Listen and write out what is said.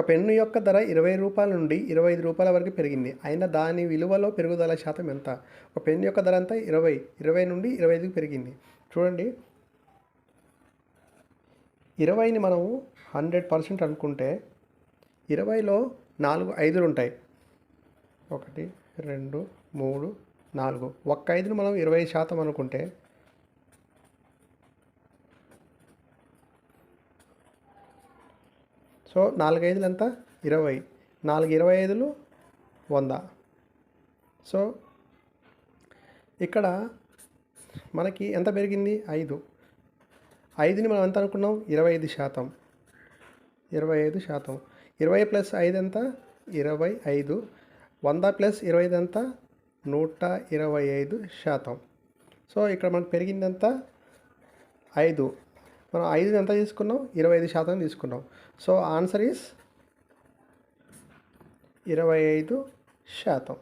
Pen యొక్క ధర రూ. 20 నుండి రూ. 25 వరకు పెరిగింది. అయినా దాని విలువలో పెరుగుదల శాతం ఎంత? ఒక పెన్ను యొక్క ధర ఎంత? 20 నుండి 25కి పెరిగింది. చూడండి, 20ని మనము 100% అనుకుంటే 20లో 4 5లు ఉంటాయి. 1 2 3 4. ఒక్క 5ని మనం 20% అనుకుంటే సో 4 5లు ఎంత? 20. 4 25లు 100. సో ఇక్కడ మనకి ఎంత పెరిగింది? 5. 5ని మనం ఎంత అనుకున్నాం? 25%. 25%. 20 ప్లస్ 5 ఎంత? 25. 100 ప్లస్ 25 ఎంత? 125%. సో ఇక్కడ మనకు పెరిగింది ఎంత? 5. మనం 5ని ఎంత తీసుకున్నాం? 25% తీసుకున్నాం. So answer is 25%.